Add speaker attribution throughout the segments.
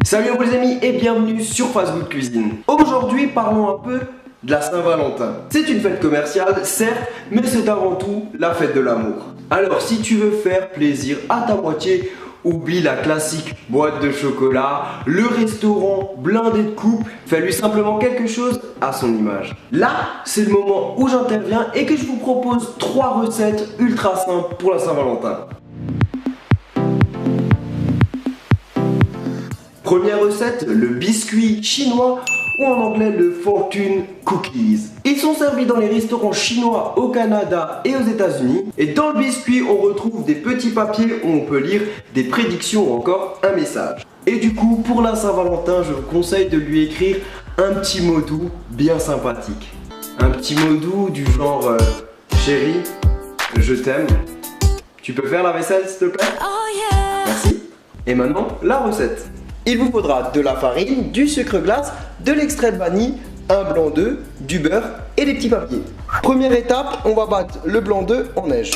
Speaker 1: Salut à vous les amis et bienvenue sur Fast Good Cuisine. Aujourd'hui parlons un peu de la Saint-Valentin. C'est une fête commerciale certes, mais c'est avant tout la fête de l'amour. Alors si tu veux faire plaisir à ta moitié, oublie la classique boîte de chocolat, le restaurant blindé de couples, fais-lui simplement quelque chose à son image. Là, c'est le moment où j'interviens et que je vous propose 3 recettes ultra simples pour la Saint-Valentin. Première recette, le biscuit chinois ou en anglais le fortune cookies. Ils sont servis dans les restaurants chinois au Canada et aux États-Unis. Et dans le biscuit, on retrouve des petits papiers où on peut lire des prédictions ou encore un message. Et du coup, pour la Saint-Valentin, je vous conseille de lui écrire un petit mot doux bien sympathique. Un petit mot doux du genre chérie, je t'aime. Tu peux faire la vaisselle s'il te plaît? Merci. Et maintenant, la recette. Il vous faudra de la farine, du sucre glace, de l'extrait de vanille, un blanc d'œuf, du beurre et des petits papiers. Première étape, on va battre le blanc d'œuf en neige.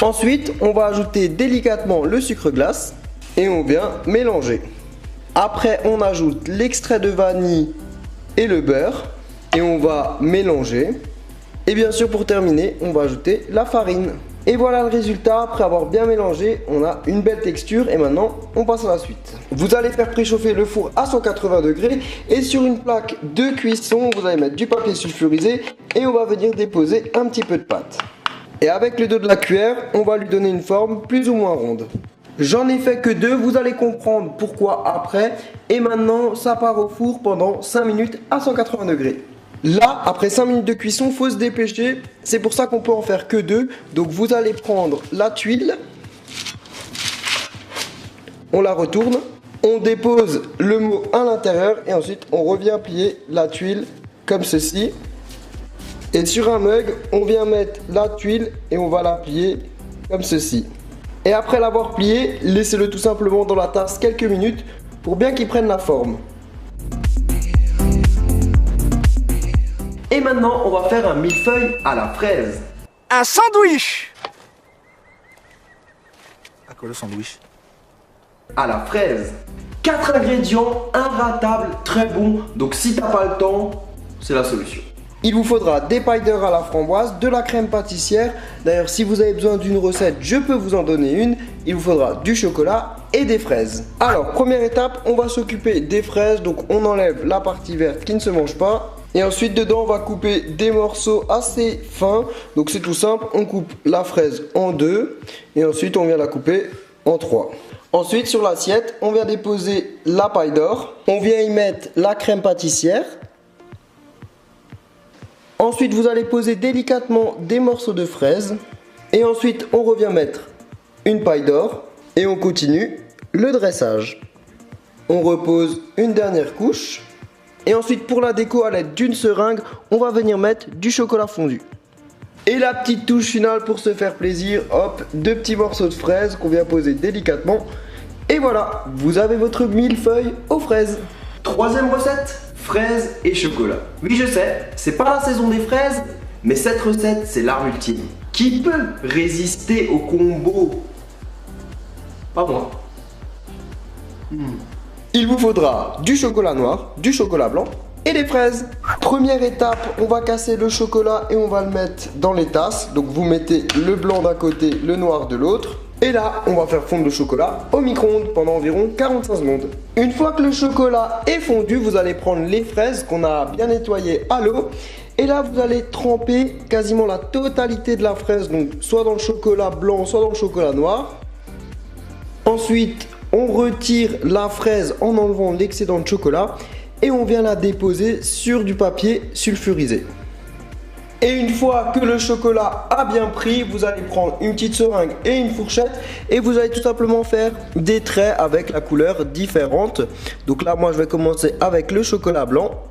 Speaker 1: Ensuite, on va ajouter délicatement le sucre glace et on vient mélanger. Après, on ajoute l'extrait de vanille et le beurre et on va mélanger. Et bien sûr, pour terminer, on va ajouter la farine. Et voilà le résultat, après avoir bien mélangé, on a une belle texture et maintenant on passe à la suite. Vous allez faire préchauffer le four à 180 degrés et sur une plaque de cuisson, vous allez mettre du papier sulfurisé et on va venir déposer un petit peu de pâte. Et avec le dos de la cuillère, on va lui donner une forme plus ou moins ronde. J'en ai fait que 2, vous allez comprendre pourquoi après. Et maintenant, ça part au four pendant 5 minutes à 180 degrés. Là, après 5 minutes de cuisson, il faut se dépêcher. C'est pour ça qu'on peut en faire que 2. Donc vous allez prendre la tuile. On la retourne. On dépose le mot à l'intérieur. Et ensuite, on revient plier la tuile comme ceci. Et sur un mug, on vient mettre la tuile et on va la plier comme ceci. Et après l'avoir plié, laissez-le tout simplement dans la tasse quelques minutes pour bien qu'il prenne la forme. Et maintenant, on va faire un millefeuille à la fraise.
Speaker 2: Un sandwich. À quoi le sandwich?
Speaker 1: À la fraise. 4 ingrédients, inratables, très bons. Donc si t'as pas le temps, c'est la solution. Il vous faudra des pailles d'heure à la framboise, de la crème pâtissière. D'ailleurs, si vous avez besoin d'une recette, je peux vous en donner une. Il vous faudra du chocolat et des fraises. Alors, première étape, on va s'occuper des fraises. Donc on enlève la partie verte qui ne se mange pas. Et ensuite dedans on va couper des morceaux assez fins. Donc c'est tout simple, on coupe la fraise en 2 et ensuite on vient la couper en 3. Ensuite sur l'assiette on vient déposer la paille d'or. On vient y mettre la crème pâtissière. Ensuite vous allez poser délicatement des morceaux de fraise. Et ensuite on revient mettre une paille d'or. Et on continue le dressage. On repose une dernière couche. Et ensuite pour la déco à l'aide d'une seringue, on va venir mettre du chocolat fondu. Et la petite touche finale pour se faire plaisir, hop, 2 petits morceaux de fraises qu'on vient poser délicatement. Et voilà, vous avez votre millefeuille aux fraises. Troisième recette, fraises et chocolat. Oui je sais, c'est pas la saison des fraises, mais cette recette c'est l'arme ultime. Qui peut résister au combo? Pas moi. Il vous faudra du chocolat noir, du chocolat blanc et des fraises. Première étape, on va casser le chocolat et on va le mettre dans les tasses. Donc vous mettez le blanc d'un côté, le noir de l'autre. Et là, on va faire fondre le chocolat au micro-ondes pendant environ 45 secondes. Une fois que le chocolat est fondu, vous allez prendre les fraises qu'on a bien nettoyées à l'eau. Et là, vous allez tremper quasiment la totalité de la fraise, donc soit dans le chocolat blanc, soit dans le chocolat noir. Ensuite, on retire la fraise en enlevant l'excédent de chocolat et on vient la déposer sur du papier sulfurisé. Et une fois que le chocolat a bien pris, vous allez prendre une petite seringue et une fourchette et vous allez tout simplement faire des traits avec la couleur différente. Donc là, moi, je vais commencer avec le chocolat blanc.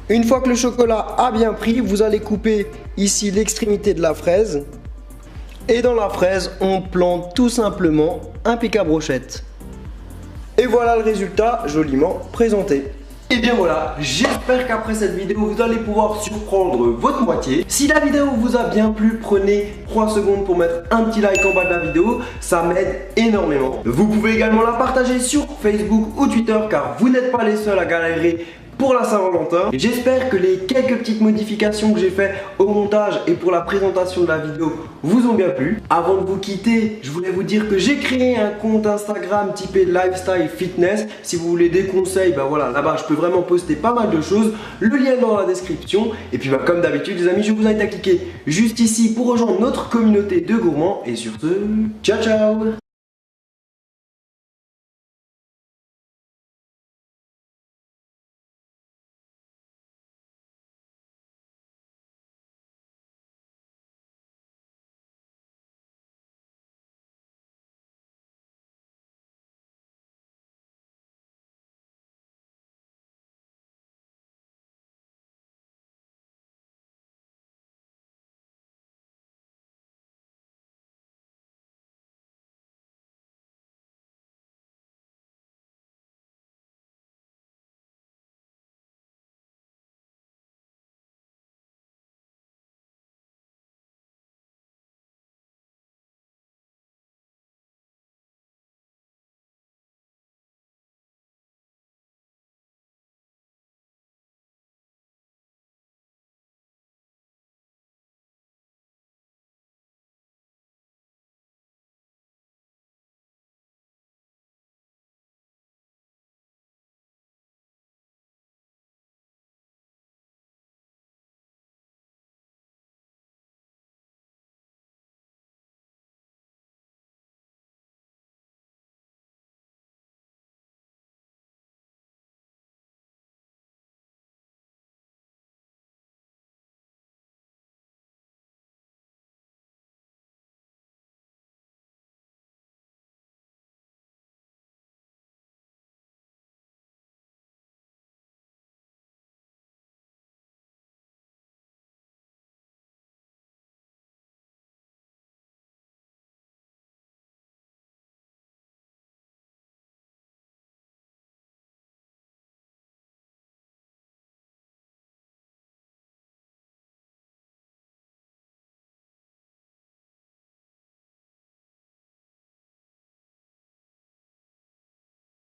Speaker 1: Une fois que le chocolat a bien pris, vous allez couper ici l'extrémité de la fraise. Et dans la fraise, on plante tout simplement un pic à brochette. Et voilà le résultat joliment présenté. Et bien voilà, j'espère qu'après cette vidéo vous allez pouvoir surprendre votre moitié. Si la vidéo vous a bien plu, prenez 3 secondes pour mettre un petit like en bas de la vidéo, ça m'aide énormément. Vous pouvez également la partager sur Facebook ou Twitter car vous n'êtes pas les seuls à galérer pour la Saint-Valentin. J'espère que les quelques petites modifications que j'ai fait au montage et pour la présentation de la vidéo vous ont bien plu. Avant de vous quitter, je voulais vous dire que j'ai créé un compte Instagram typé Lifestyle Fitness. Si vous voulez des conseils, ben voilà, là-bas je peux vraiment poster pas mal de choses. Le lien est dans la description. Et puis comme d'habitude les amis, je vous invite à cliquer juste ici pour rejoindre notre communauté de gourmands. Et sur ce, ciao ciao.